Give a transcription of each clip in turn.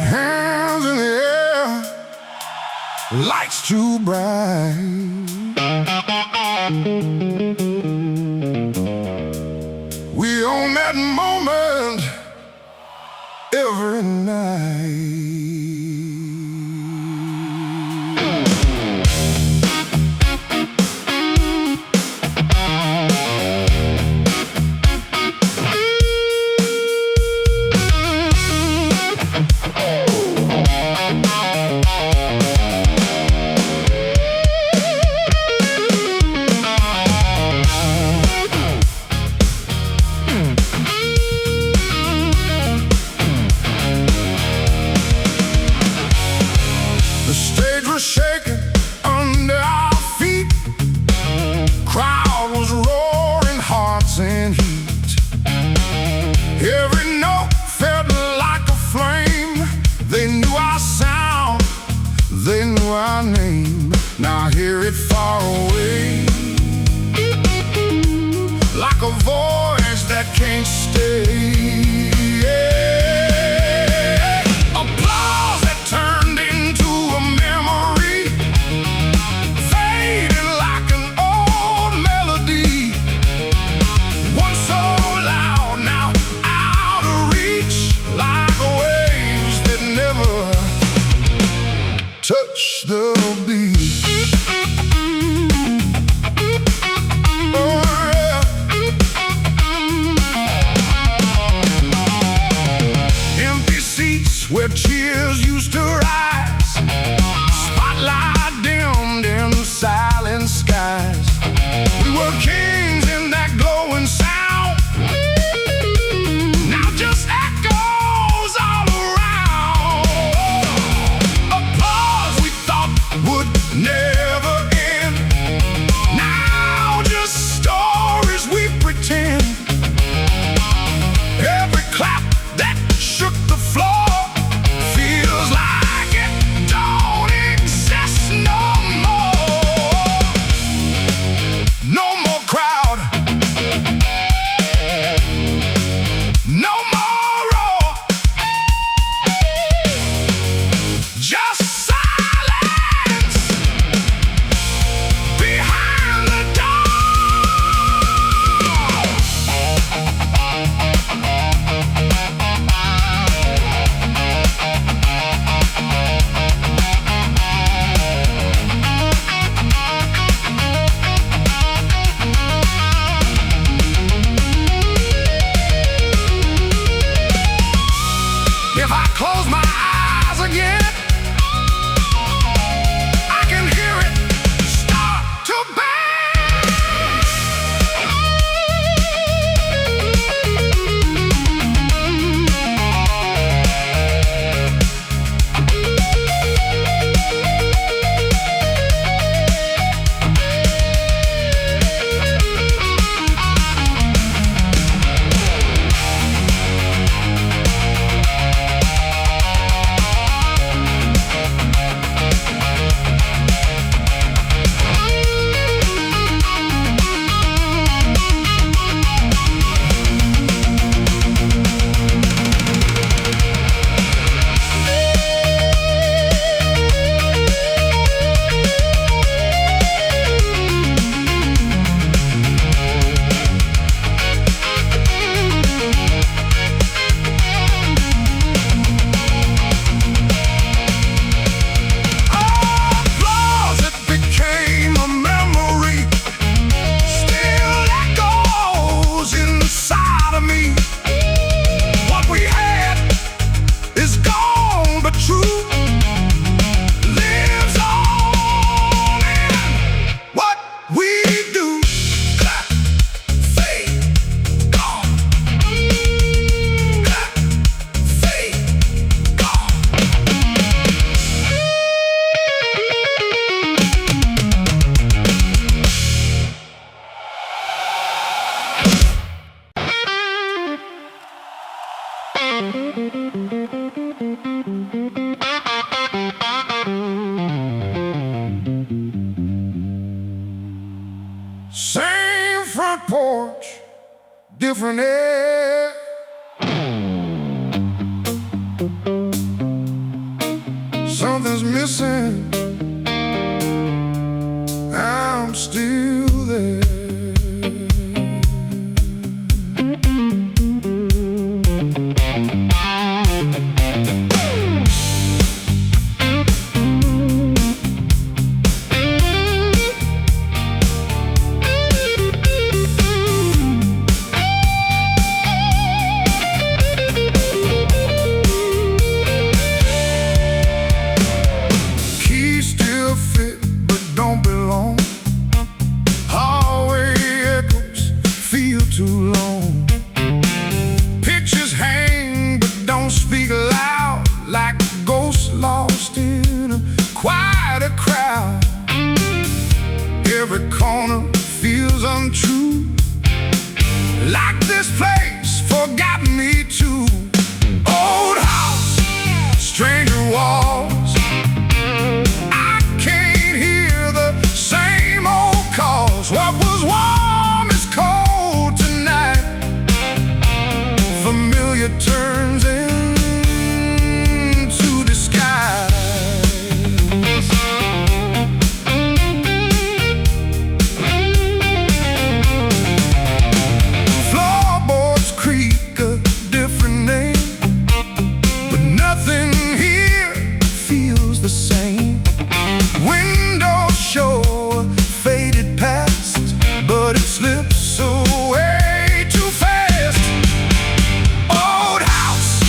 Hands in the air, lights too bright. We own that moment every night. The stage was shaking under our feet. Crowd was roaring, hearts in heat. Every note felt like a flame. They knew our sound, they knew our name. Now I hear it far away, like a voice that can't stay. Applause that turned into a memory, fading like an old melody. Once so loud, now out of reach, like waves that never touch the beat. Where tears used to rise, spotlight dimmed in silent skies. We were kings in that glowing sound, now just echoes all around. Applause we thought would never end, now just stories we pretend. Every clap that shook the floor, Same front porch, different air. Something's missing. I'm still there. Keys still fit but don't belong. Hallway echoes feel too long. Pictures hang but don't speak loud, like ghosts lost in a quieter crowd. Every corner feels untrue, like this place forgot me too. Old house, stranger walls, I can't hear the same old calls. What was warm is cold tonight. Familiar turns into disguise. Floorboards creak a different name, but nothing here feels the same. Windows show a faded past, but it slips away too fast. Old house,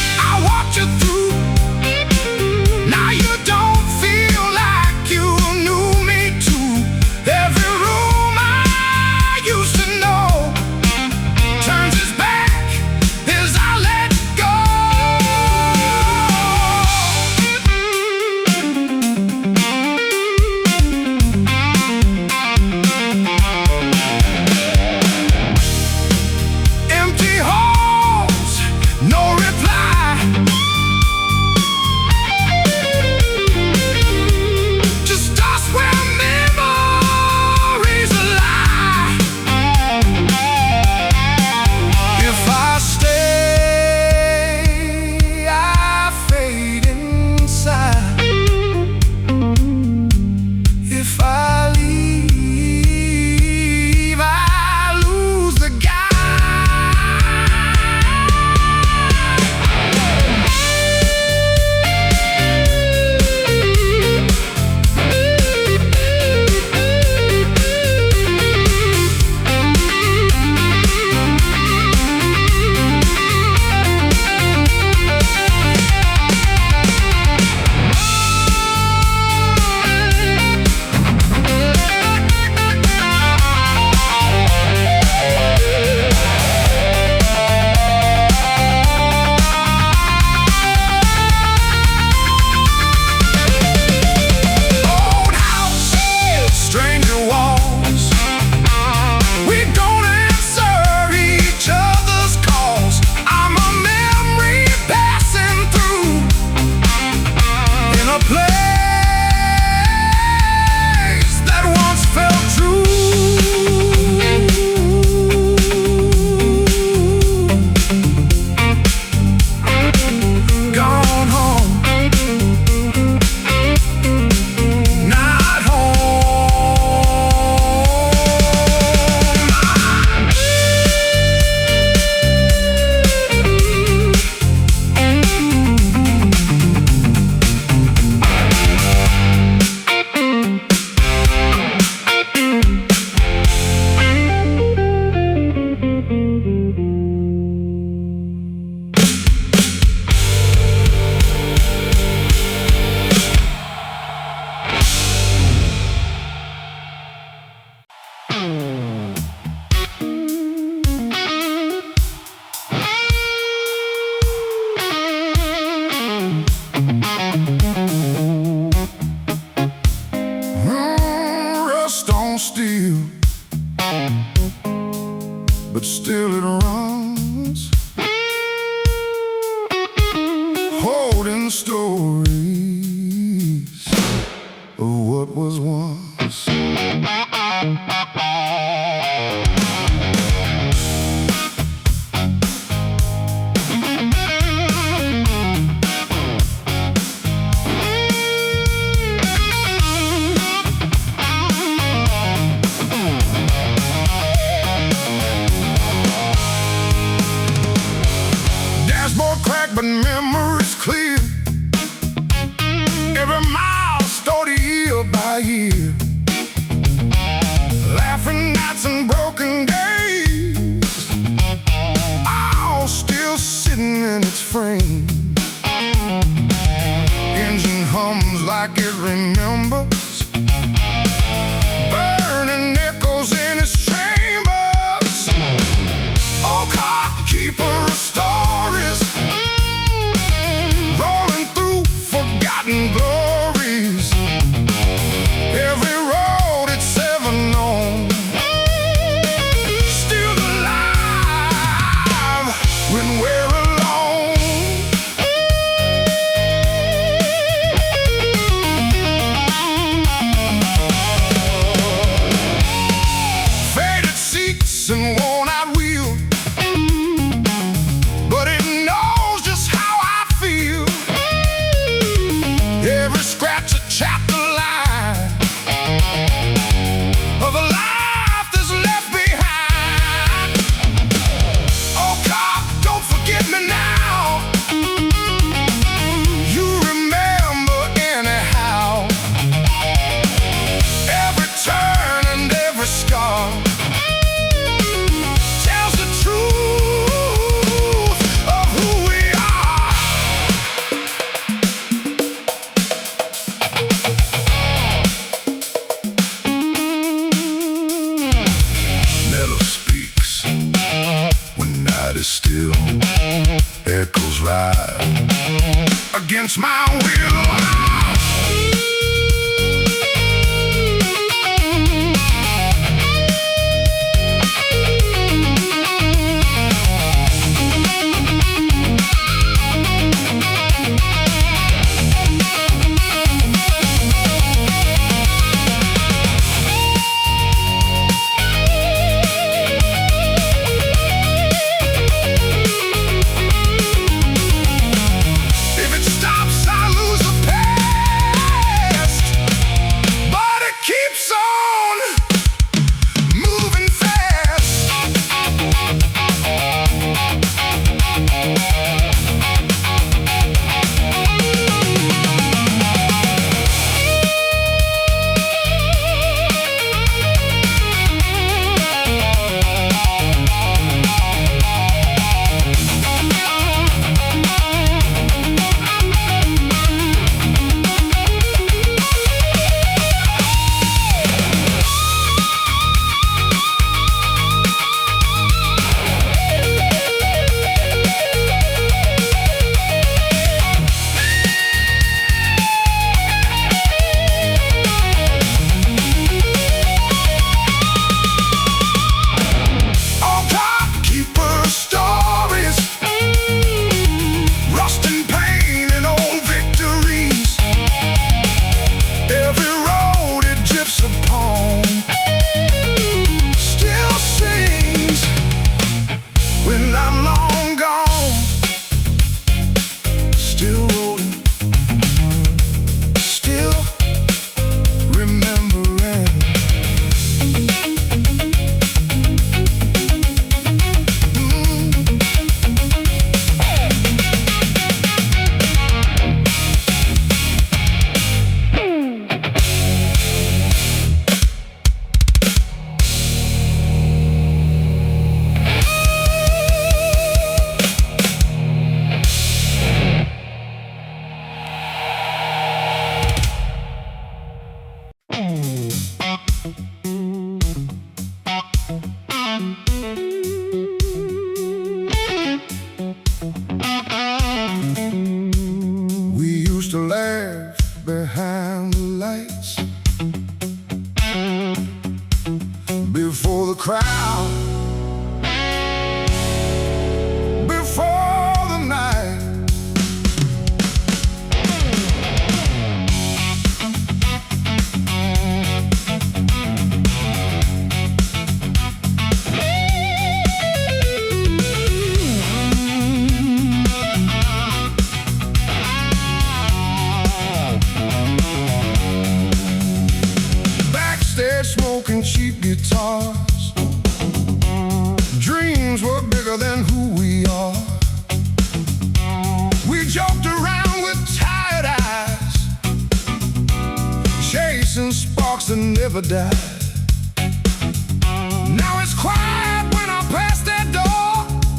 telling stories of what was once. Dashboard cracked, but memories clear. Every milestone year by year. Laughing nights and broken days, all still sitting in its frame. Engine hums like it remembers, burning echoes in its chambers. Oh, car keeper of stories, rolling through forgotten glories. Every road it's ever known, still alive when we're alone. Faded seats and worn out wheels, but it knows just how I feel. Every scratch a chapter line of a life that's left behind. Oh God, don't forget me now. You remember anyhow. Every turn and every scar tells the truth of who we are. Metal speaks when night is still. Echoes ride against my will. If it stops, I lose the past, but it keeps on moving fast. Oh God, keeper of stories, rust and pain and old victories. Every road it drifts upon still sings when I'm long gone. Still rolling, still remembering. We used to laugh behind the lights, before the crowd, before the night. never died. Now it's quiet when I pass that door.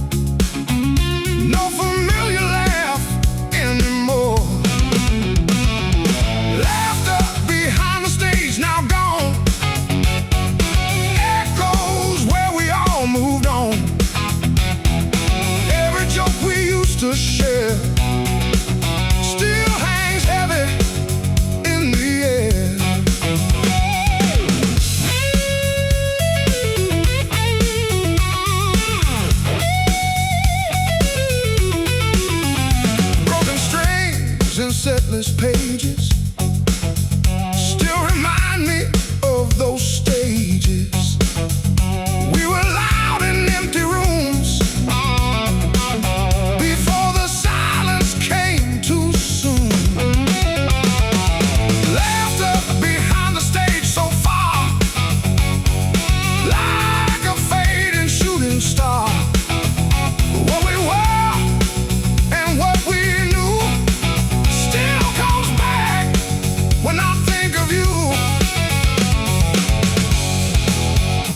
No familiar laugh anymore. Laughter behind the stage now gone. Echoes where we all moved on. Every joke we used to share still hangs heavy in the air. Broken strings and setless pages still remind me of those stages. We were loud in empty rooms before the silence came too soon. Laughter behind the stage so far, like a fading shooting star. What we were and what we knew still comes back when I think of you.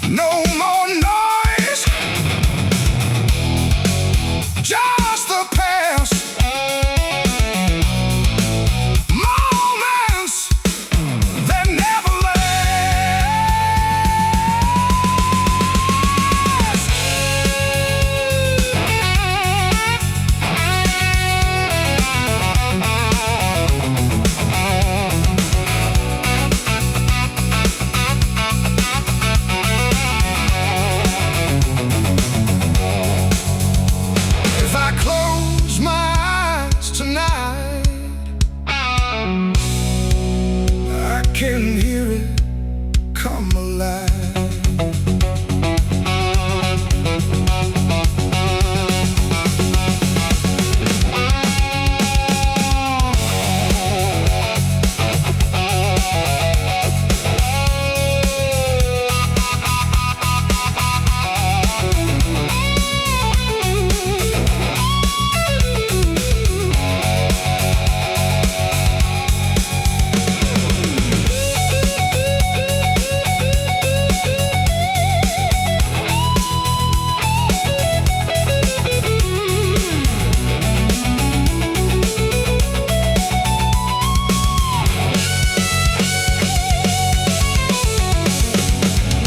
No more noise, just the past. Moments that never If I close my eyes tonight, I can hear it come alive.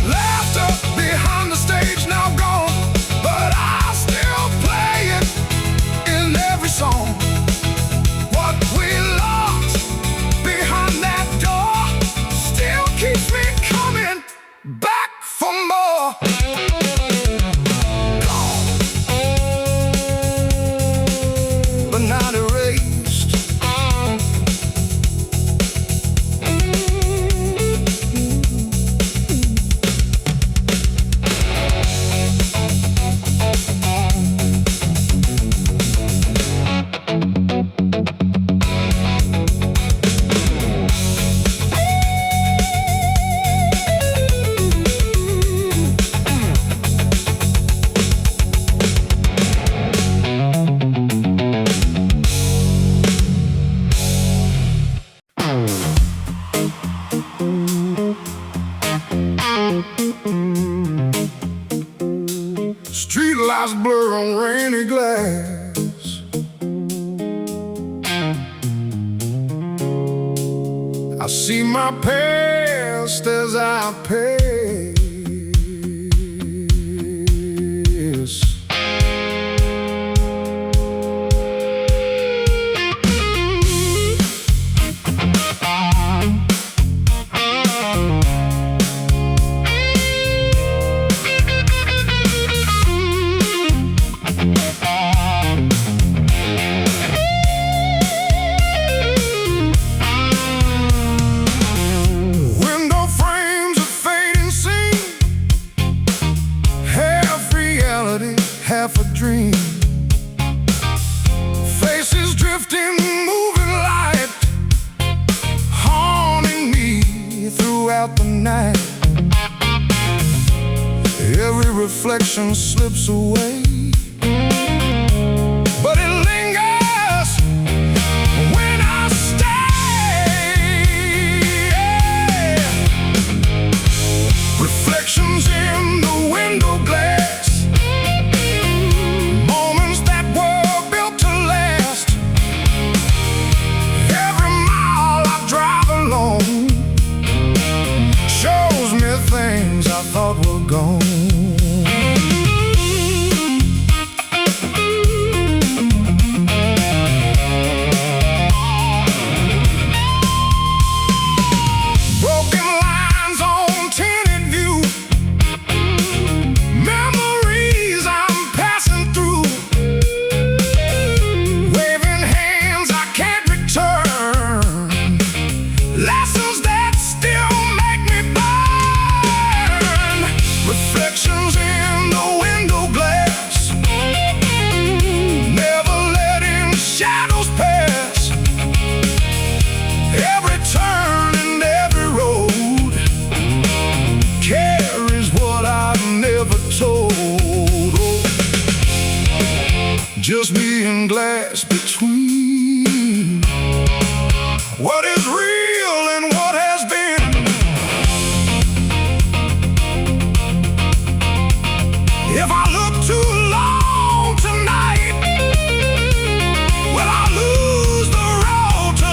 Laughter behind the stage now gone, but I still play it in every song. What we lost behind that door still keeps me coming back for more. Gone, but not erased. Street lights blur on rainy glass. I see my past as I pass. Window frames, a fading scene, half reality, half a dream. Faces drifting, moving light, haunting me throughout the night. Every reflection slips away, but it lingers when I stay. between what is real and what has been. If I look too long tonight, will I lose the road to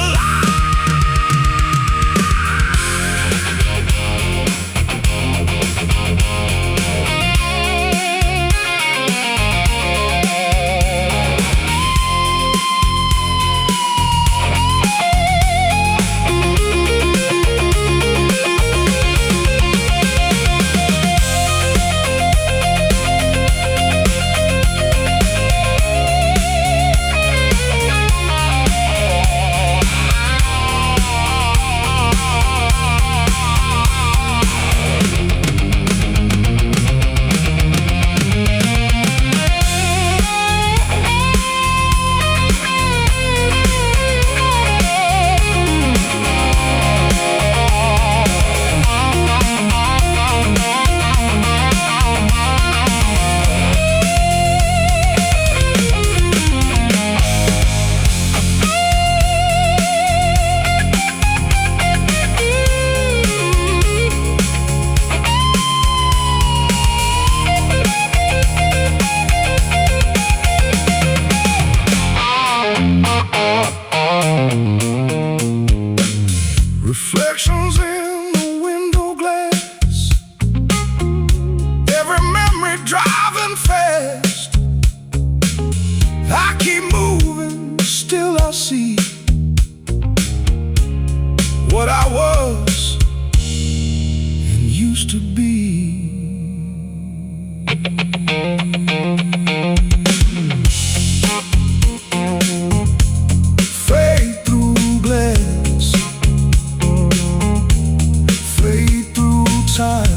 reflections in the window glass, every memory driving fast. I keep moving, still I see what I was and used to be. Fade through glass, fade through time.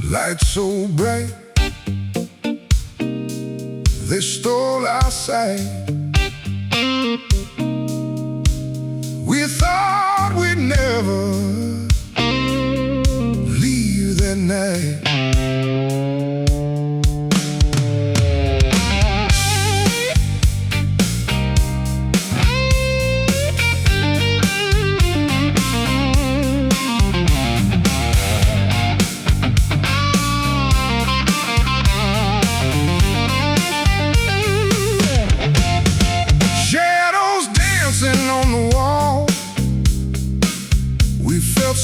Lights so bright, they stole our sight. We thought we'd never leave that night. On the wall, we felt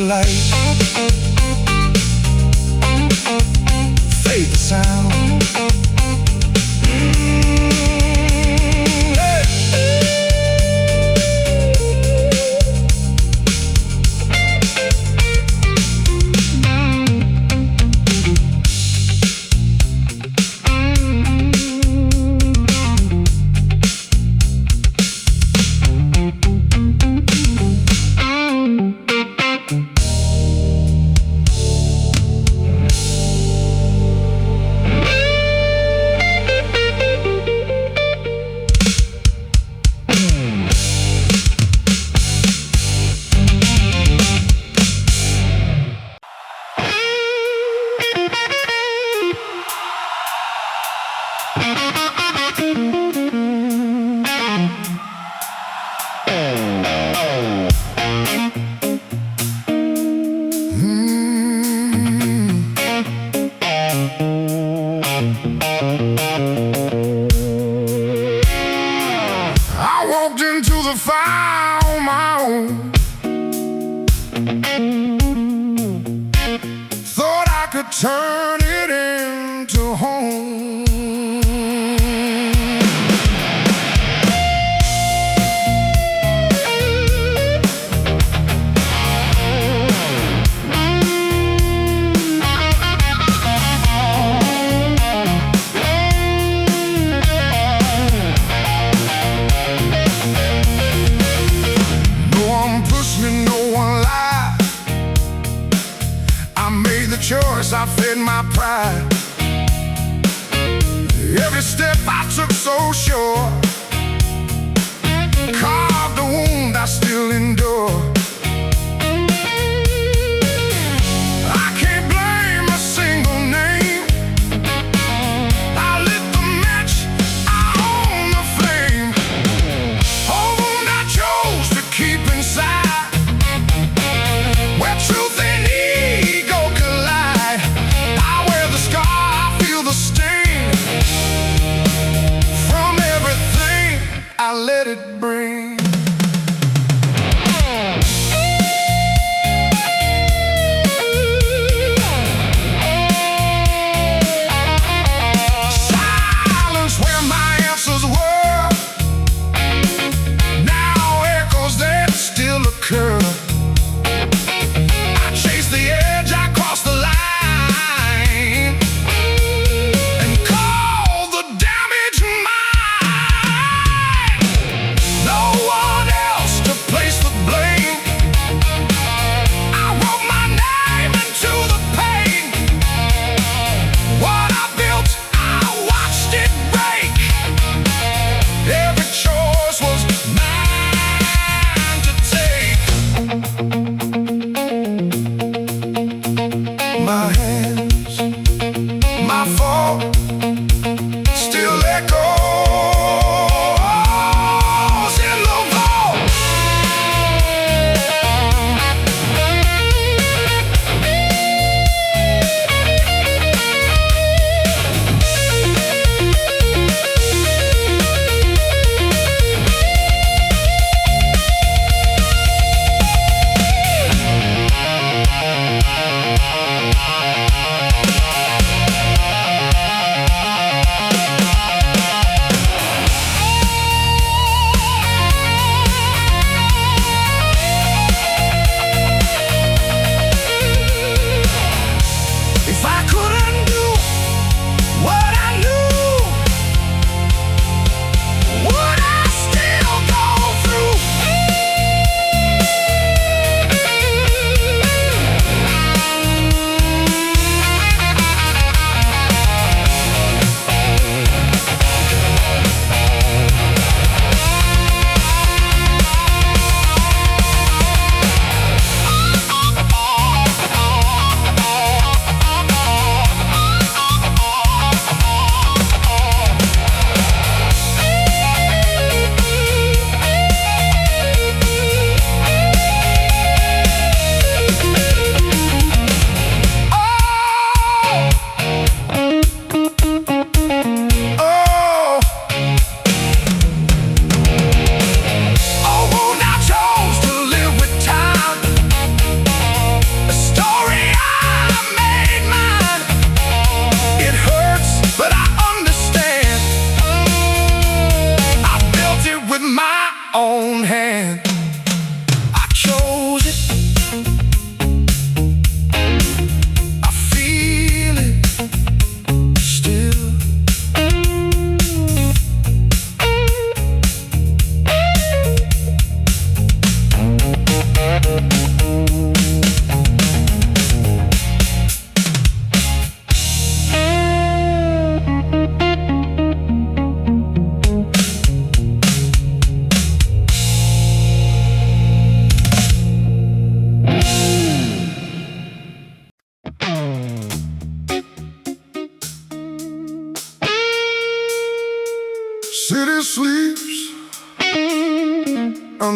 light, fade the sound. I walked into the fire on my own. Thought I could turn it into home. Choice, I fed my pride. Every step I took so sure, carved a wound I still endure. I can't blame a single name. I lit the match, I own the flame. A wound I chose to keep inside, where truth and ego collide. The stain from everything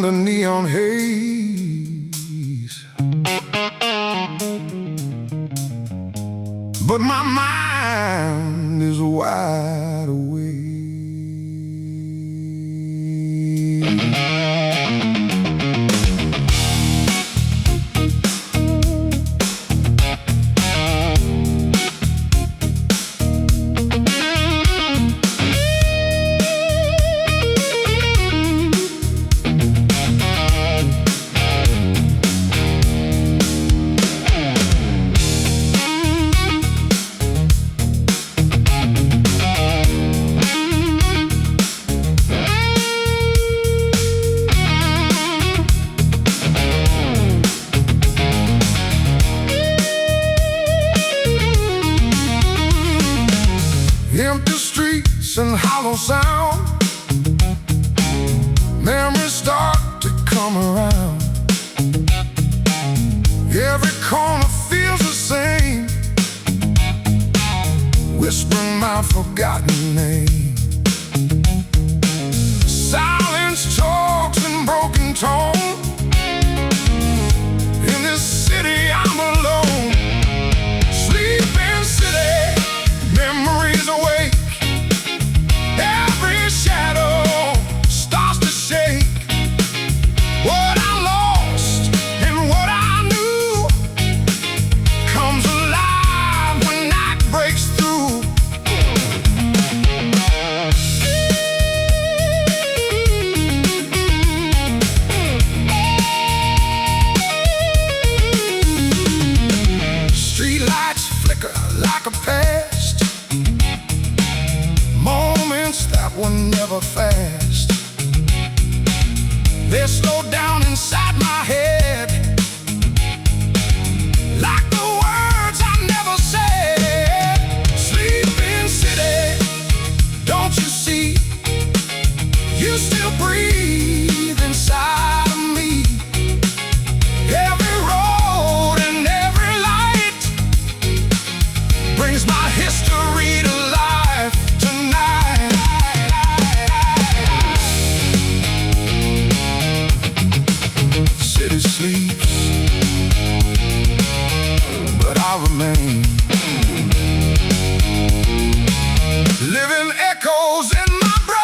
the neon haze. But my mind is wide awake. Empty streets and hollow sound, memories start to come around. Every corner feels the same, whispering my forgotten name. Silence talks in broken tone. In this city I'm alone. Sleeping city, memories awake. Every shadow starts to shake. What I lost and what I knew comes alive when night breaks through. Streetlights flicker like a past, moments that were never fast. They slow down inside my head, like the words I never said. Sleeping city, don't you see? You still breathe inside of me. Every road and every light brings my history to life tonight. City sleeps, but I remain. Living echoes in my brain.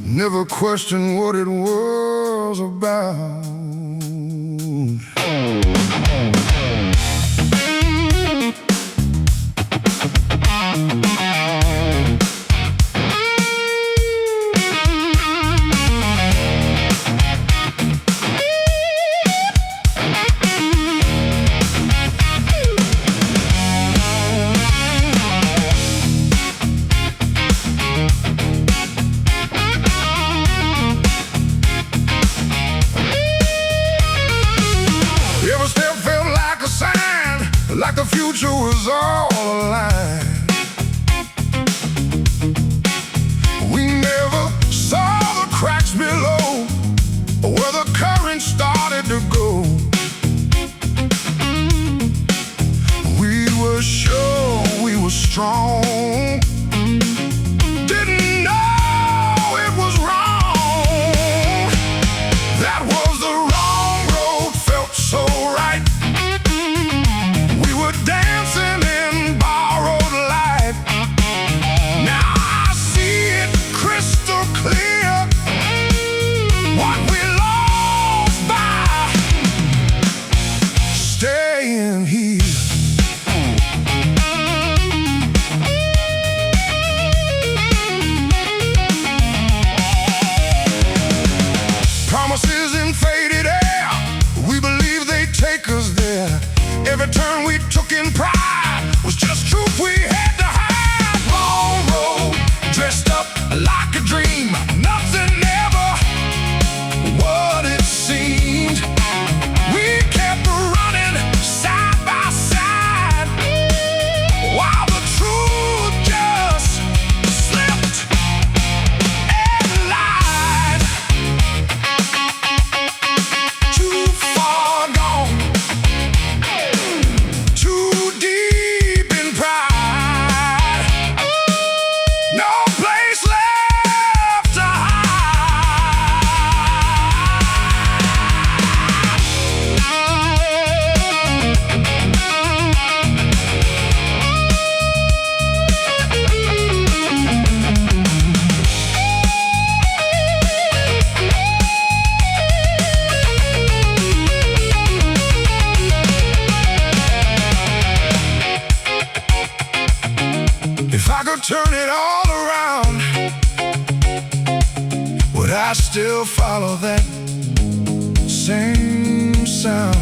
Never questioned what it was about. Like the future was all aligned. We never saw the cracks below, where the current started to go. We were sure we were strong, didn't know it was wrong. That was the wrong road, felt so right. Dancing in borrowed light. Now I see it crystal clear, what we lost by staying here. Promises in faded air, we believe they'd take us there. Every turn we took in pride was just truth we had to hide. Long road, dressed up like a dream. Nothing ever what it seemed. We kept running side by side, while the truth just slipped and lied. Too far gone, too deep in pride, no place left to hide. If I could turn it all around, would I still follow that same sound?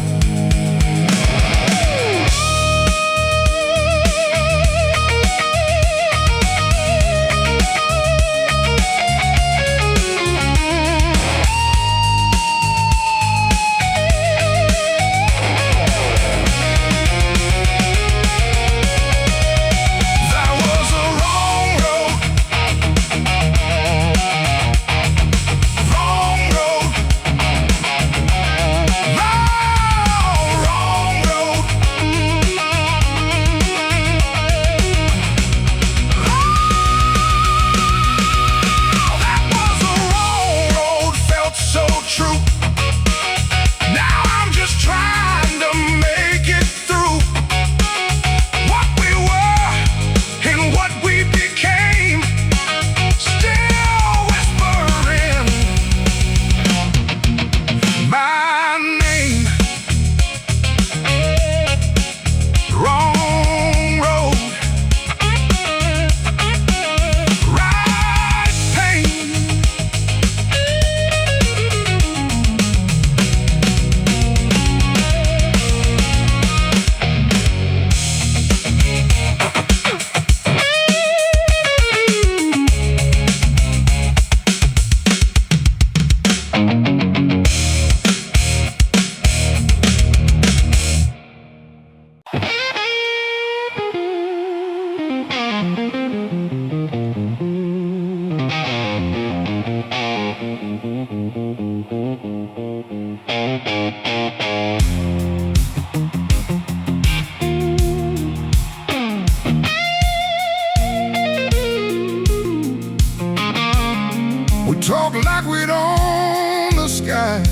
We talk like we'd own the sky,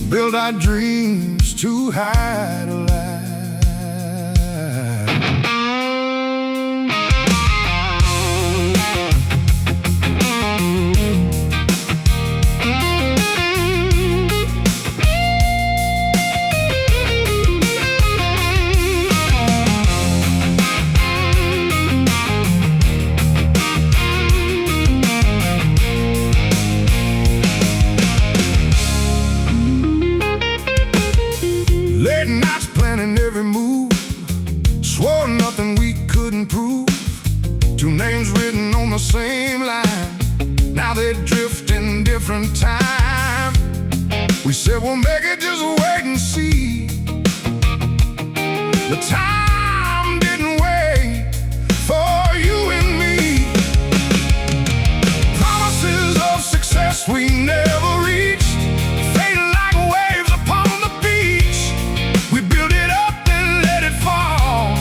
build our dreams too high to lie. swore nothing we couldn't prove. Two names written on the same line. Now they drift in different time. We said we'll make it, just wait and see. The time didn't wait for you and me. Promises of success we never reached, fading like waves upon the beach. We built it up and let it fall.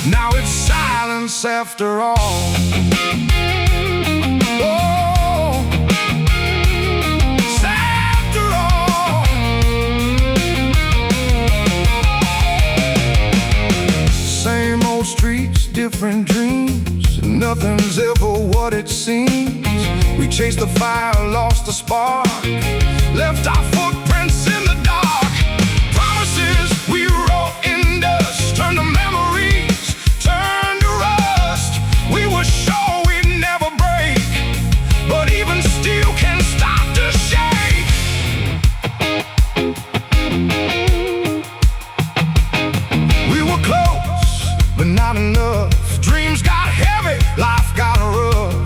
Now it's silence after all. Different dreams, nothing's ever what it seems. We chased the fire, lost the spark, left our footprints in the dark. Promises we wrote in dust, turned to memories, turned to rust. We were sure we'd never break, but even steel can stop to shake. We were close, but not enough. Dreams got heavy, life got rough.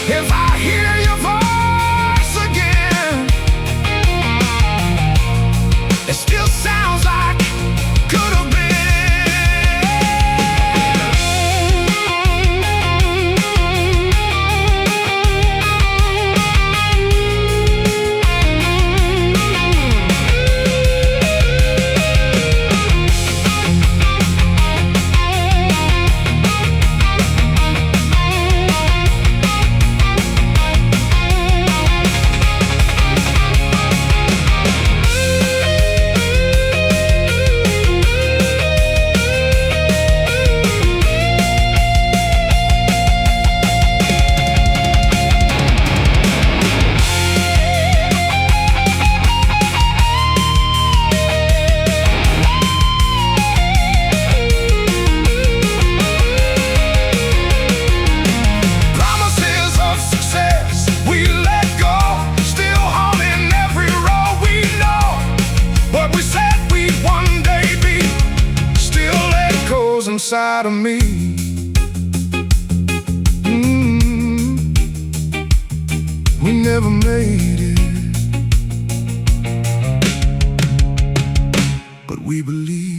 If I hear your voice again, it still sounds like could have been. Inside of me, we never made it, but we believe.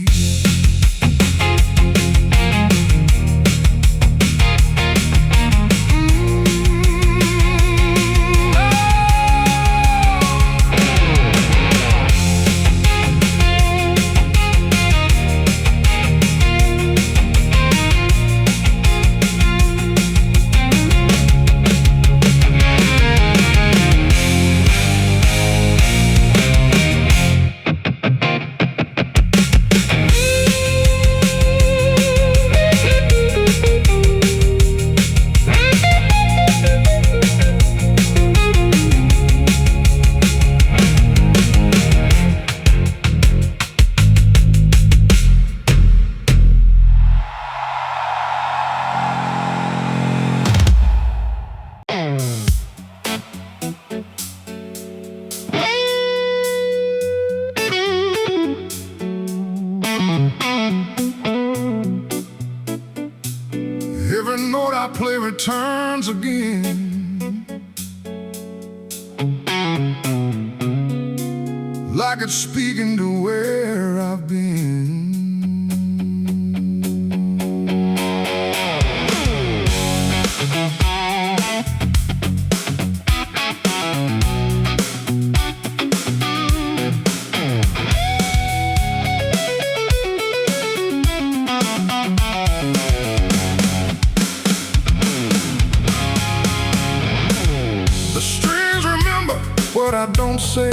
Every note I play returns again, like it's speaking to where I've been. What I don't say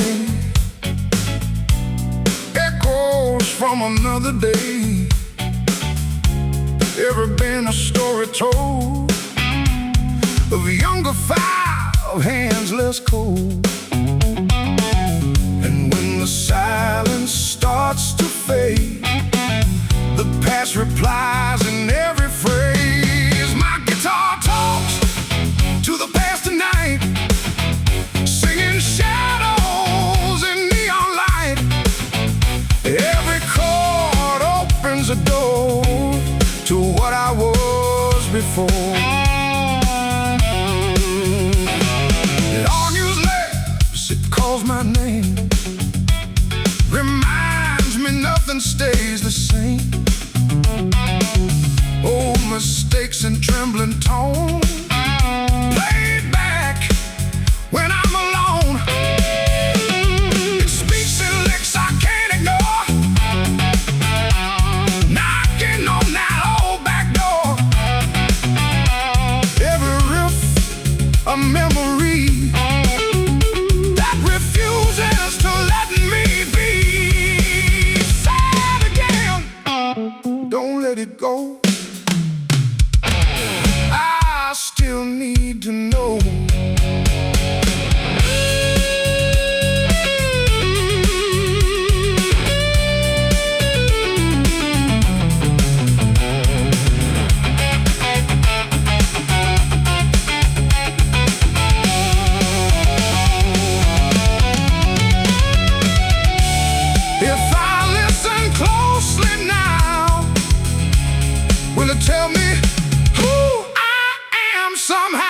echoes from another day. Ever been a story told of a younger fire, of hands less cold? And when the silence before. It argues lips, it calls my name, reminds me nothing stays the same. Old mistakes and trembling tone, played back when I'm alone. It speaks in licks I can't ignore, knocking on that old back door. Every riff a memory that refuses to let me be. Sad again, don't let it go. I still need to know. If I listen closely now, will it tell me who I am somehow?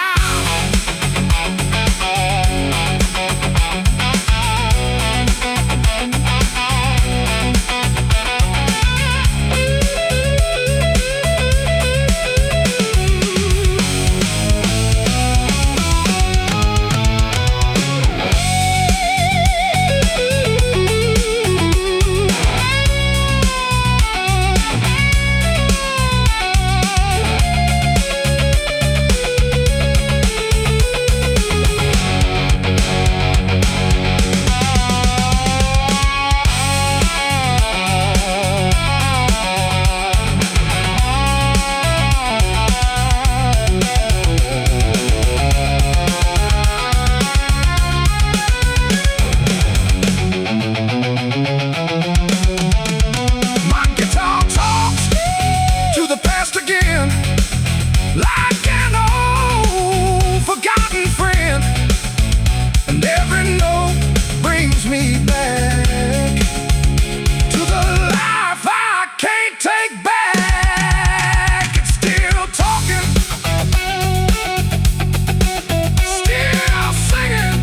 Like an old forgotten friend, and every note brings me back to the life I can't take back. It's still talking, still singing.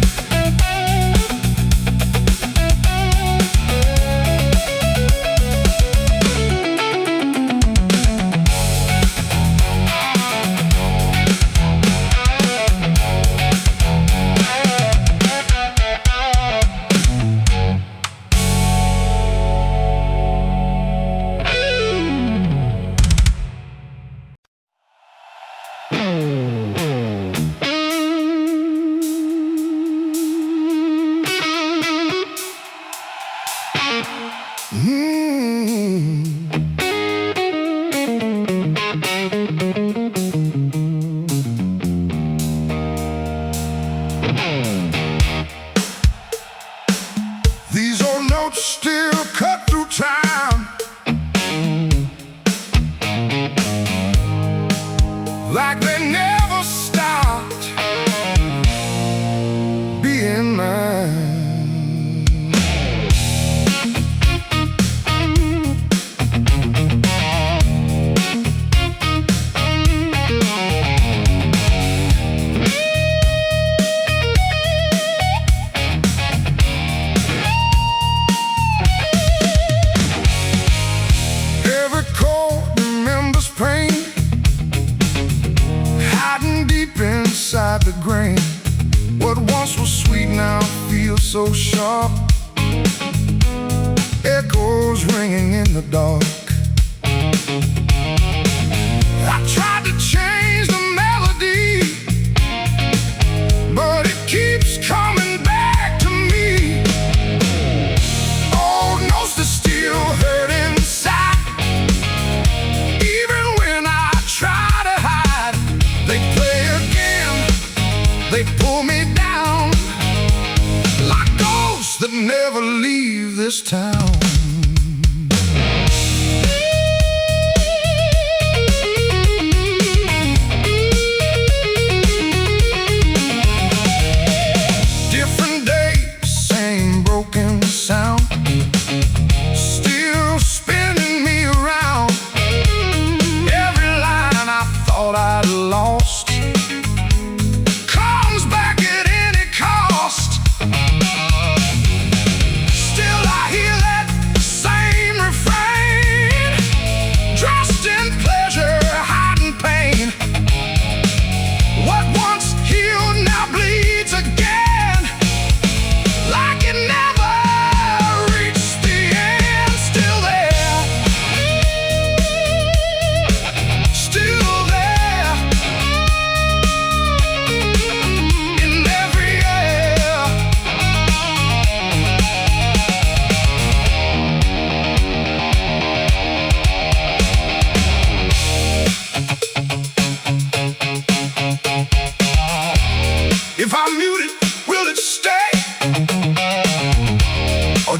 These old notes still cut through time, like they never stopped being mine. Every chord remembers pain, hiding deep inside the grain. What once was sweet now feels so sharp, echoes ringing in the dark. I tried to change the melody, but it keeps coming back to me. Old notes that still hurt inside, even when I try to hide. They play again, they pull me down like ghosts that never leave this town. Different days, same broken sound, still spinning me around. Every line I thought I'd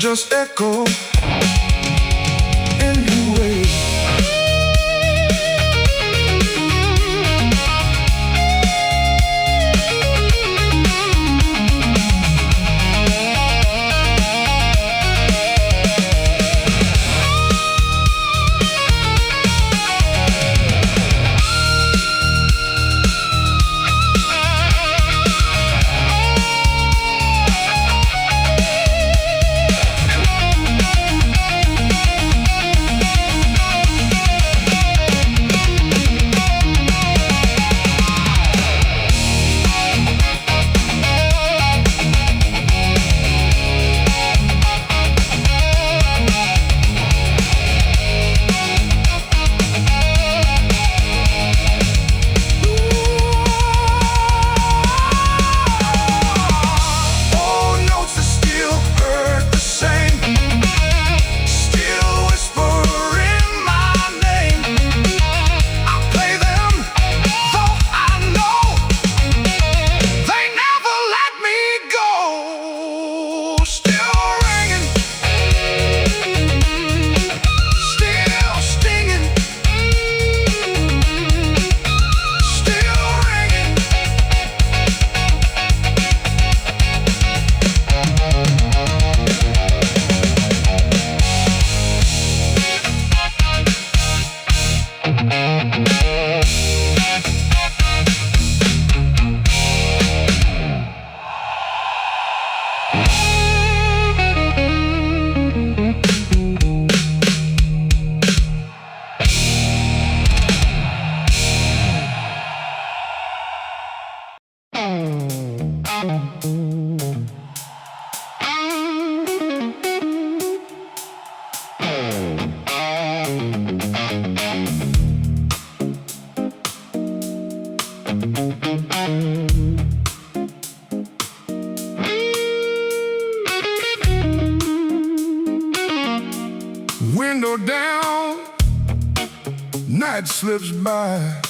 just echo anyway. Window down, night slips by.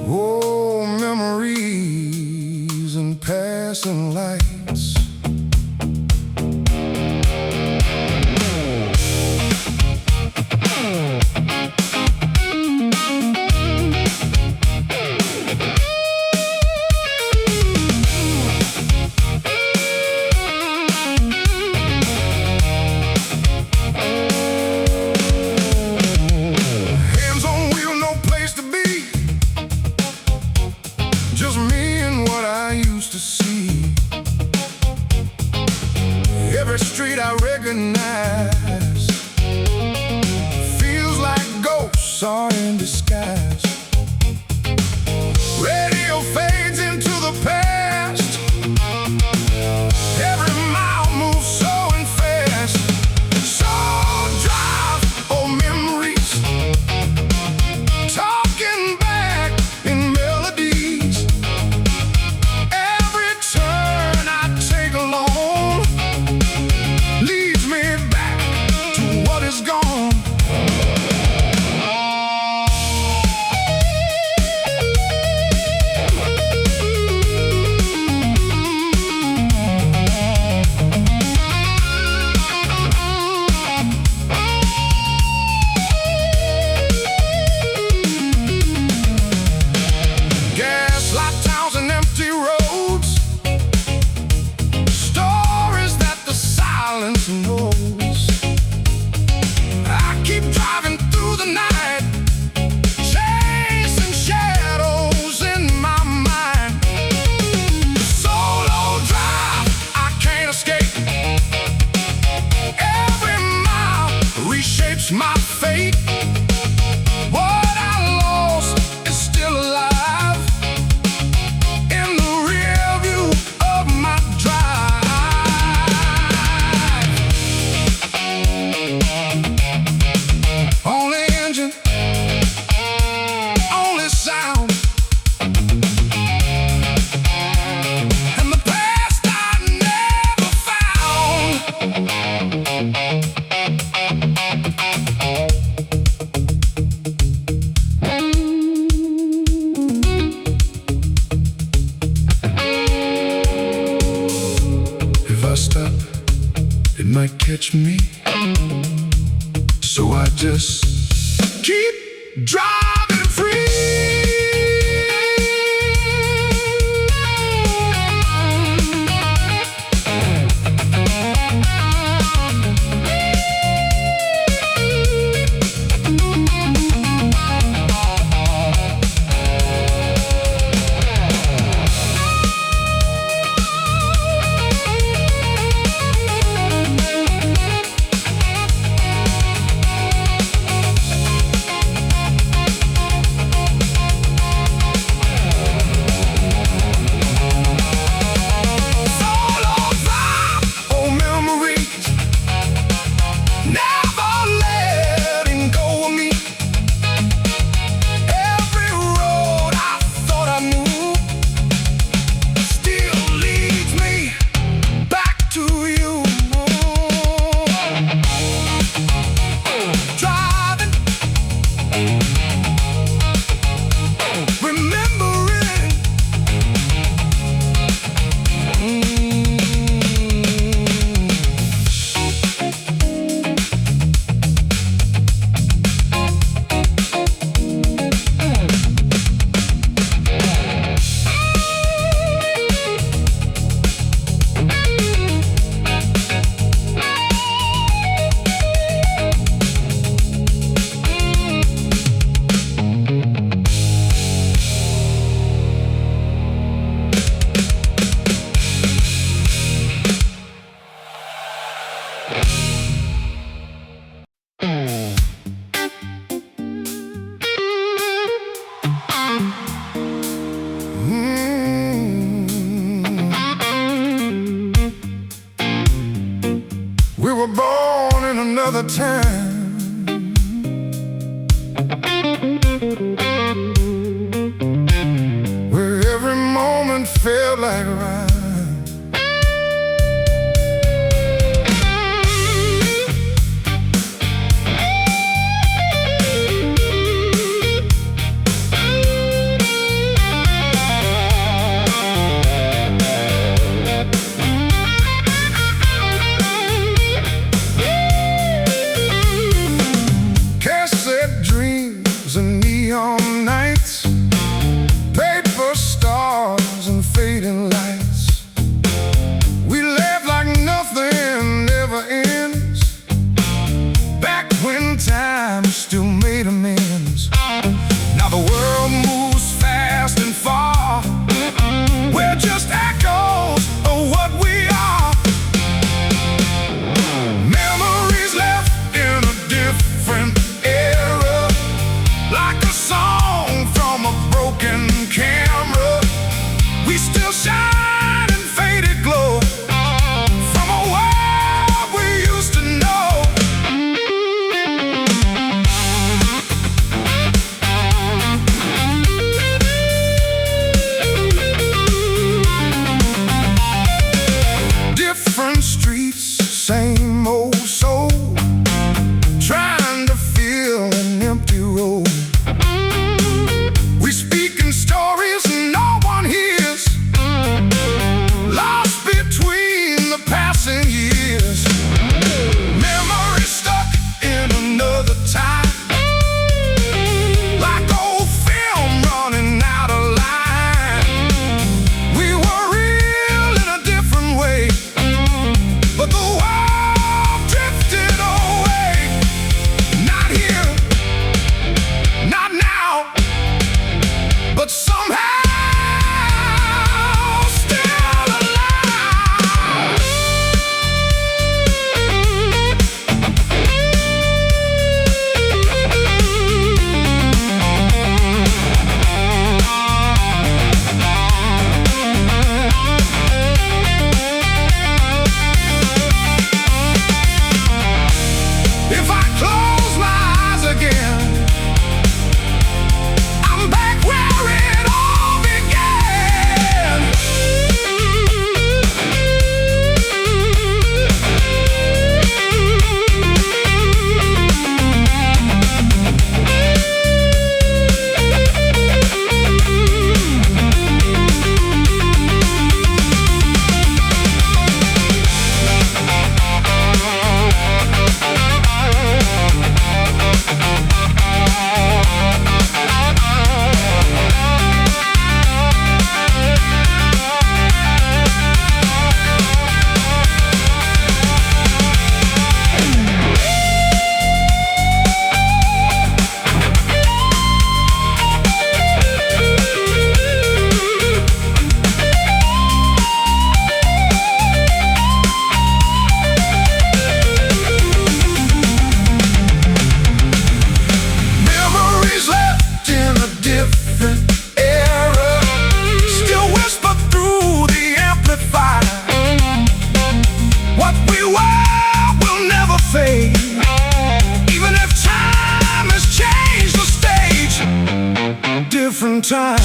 Oh, memories and passing lights. Every street I recognize feels like ghosts are in disguise. Radio fades into the past. Every mile moves slow and fast. So drive, oh memories, talking back in melodies. Every turn I take alone leads me back to what is gone. it might catch me. So I just keep driving free. We were born in another time, where every moment felt like a rhyme. And neon nights, paper stars and fading lights. We laughed like nothing ever ends, back when time still made amends. Now the world moves fast and far, we're just echoes of what we are. Memories left in a different era, like a song from a broken camera. We still shine in faded glow from a world we used to know. Different streets, same old soul, trying to fill an empty road. We speak in stories no one hears, lost between the passing years. Memories stuck in another time, like old film running out of line. We were real in a different way, but the world time,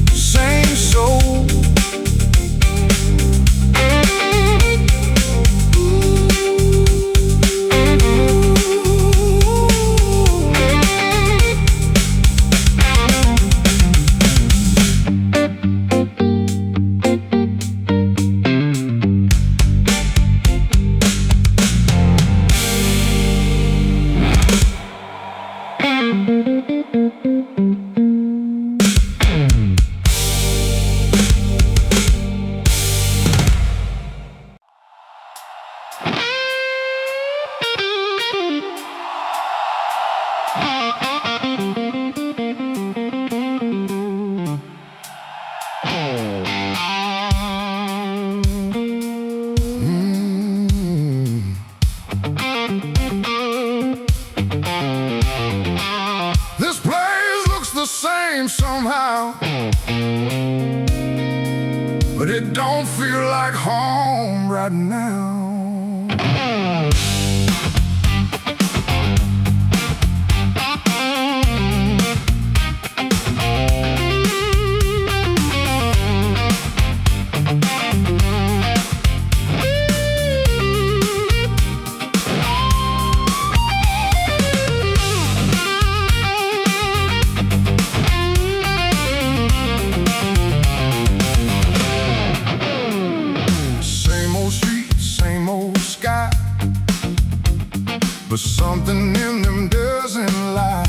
same soul. This place looks the same somehow, but it don't feel like home right now. But something in them doesn't lie.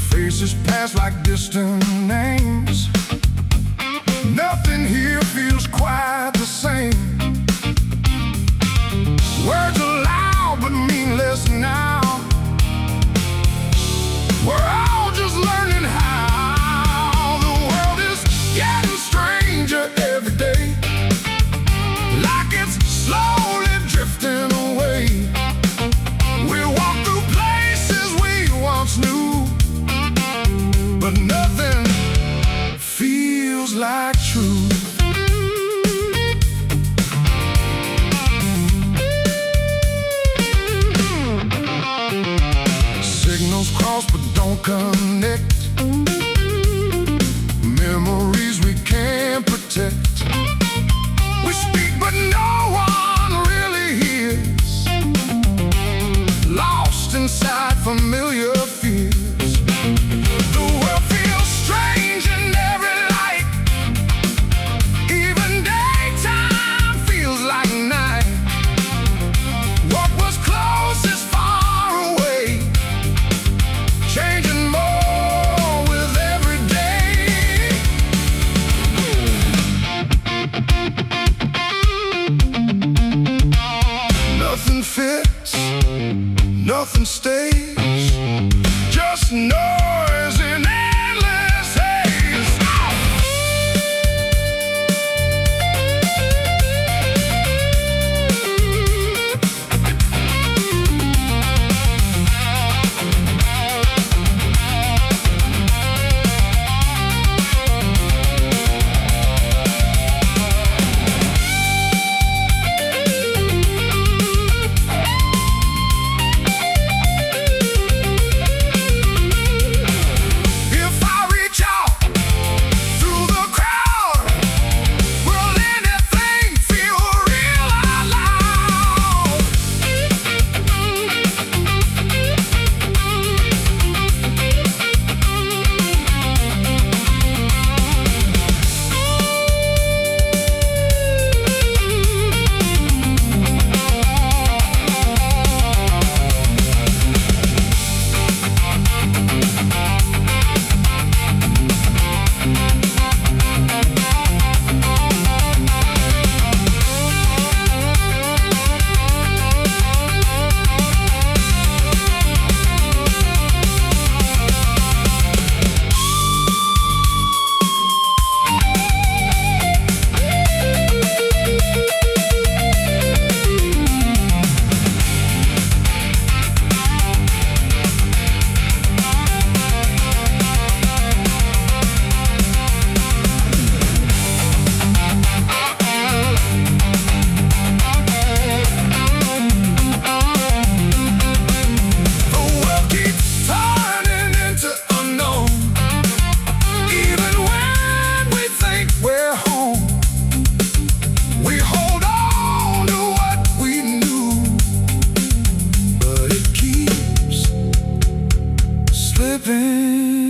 Faces pass like distant names. Nothing here feels quite the same. Words are loud but mean less now. We're all just learning how the world is getting stranger every day, like it's slowly drifting away. We walk through places we once knew, but nothing feels like truth. Signals cross but don't connect. Memories we can't protect. We speak but no one really hears. Lost inside familiar fears. The world feels strange in every light. Even daytime feels like night. What was close is far away, changing more slipping